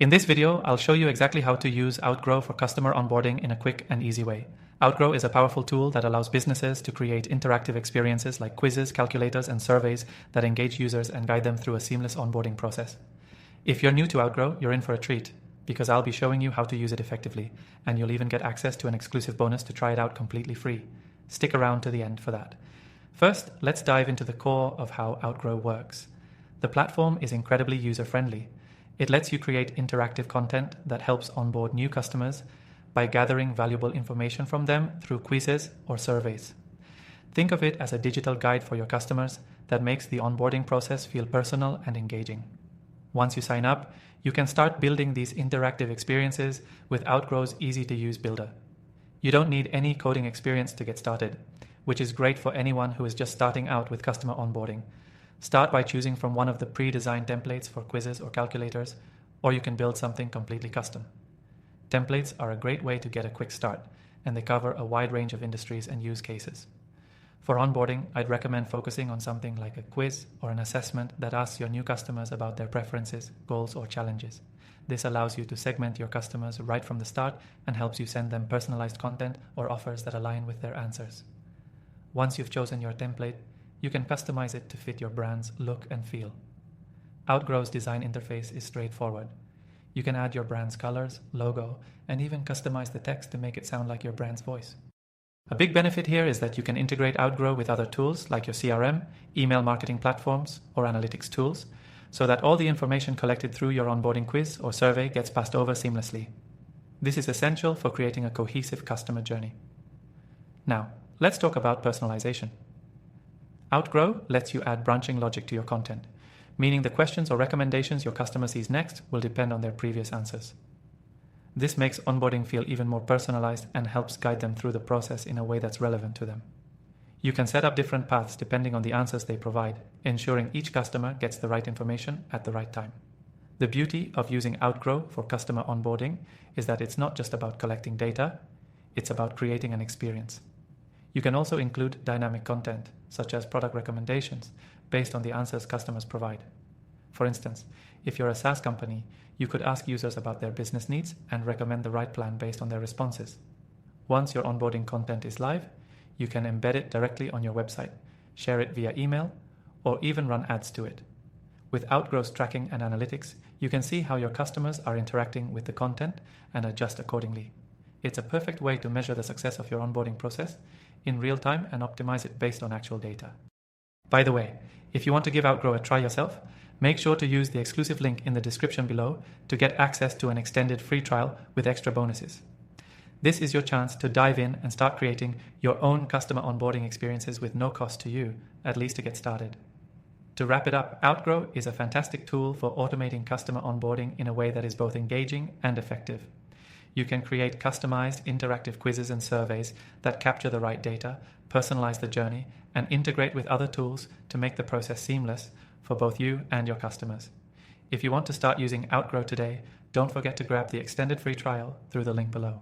In this video, I'll show you exactly how to use Outgrow for customer onboarding in a quick and easy way. Outgrow is a powerful tool that allows businesses to create interactive experiences like quizzes, calculators, and surveys that engage users and guide them through a seamless onboarding process. If you're new to Outgrow, you're in for a treat, because I'll be showing you how to use it effectively, and you'll even get access to an exclusive bonus to try it out completely free. Stick around to the end for that. First, let's dive into the core of how Outgrow works. The platform is incredibly user-friendly. It lets you create interactive content that helps onboard new customers by gathering valuable information from them through quizzes or surveys. Think of it as a digital guide for your customers that makes the onboarding process feel personal and engaging. Once you sign up, you can start building these interactive experiences with Outgrow's easy-to-use builder. You don't need any coding experience to get started, which is great for anyone who is just starting out with customer onboarding. Start by choosing from one of the pre-designed templates for quizzes or calculators, or you can build something completely custom. Templates are a great way to get a quick start, and they cover a wide range of industries and use cases. For onboarding, I'd recommend focusing on something like a quiz or an assessment that asks your new customers about their preferences, goals, or challenges. This allows you to segment your customers right from the start and helps you send them personalized content or offers that align with their answers. Once you've chosen your template, you can customize it to fit your brand's look and feel. Outgrow's design interface is straightforward. You can add your brand's colors, logo, and even customize the text to make it sound like your brand's voice. A big benefit here is that you can integrate Outgrow with other tools like your CRM, email marketing platforms, or analytics tools, so that all the information collected through your onboarding quiz or survey gets passed over seamlessly. This is essential for creating a cohesive customer journey. Now, let's talk about personalization. Outgrow lets you add branching logic to your content, meaning the questions or recommendations your customer sees next will depend on their previous answers. This makes onboarding feel even more personalized and helps guide them through the process in a way that's relevant to them. You can set up different paths depending on the answers they provide, ensuring each customer gets the right information at the right time. The beauty of using Outgrow for customer onboarding is that it's not just about collecting data, it's about creating an experience. You can also include dynamic content, such as product recommendations, based on the answers customers provide. For instance, if you're a SaaS company, you could ask users about their business needs and recommend the right plan based on their responses. Once your onboarding content is live, you can embed it directly on your website, share it via email, or even run ads to it. With Outgrow's tracking and analytics, you can see how your customers are interacting with the content and adjust accordingly. It's a perfect way to measure the success of your onboarding process in real time and optimize it based on actual data. By the way, if you want to give Outgrow a try yourself, make sure to use the exclusive link in the description below to get access to an extended free trial with extra bonuses. This is your chance to dive in and start creating your own customer onboarding experiences with no cost to you, at least to get started. To wrap it up, Outgrow is a fantastic tool for automating customer onboarding in a way that is both engaging and effective. You can create customized interactive quizzes and surveys that capture the right data, personalize the journey, and integrate with other tools to make the process seamless for both you and your customers. If you want to start using Outgrow today, don't forget to grab the extended free trial through the link below.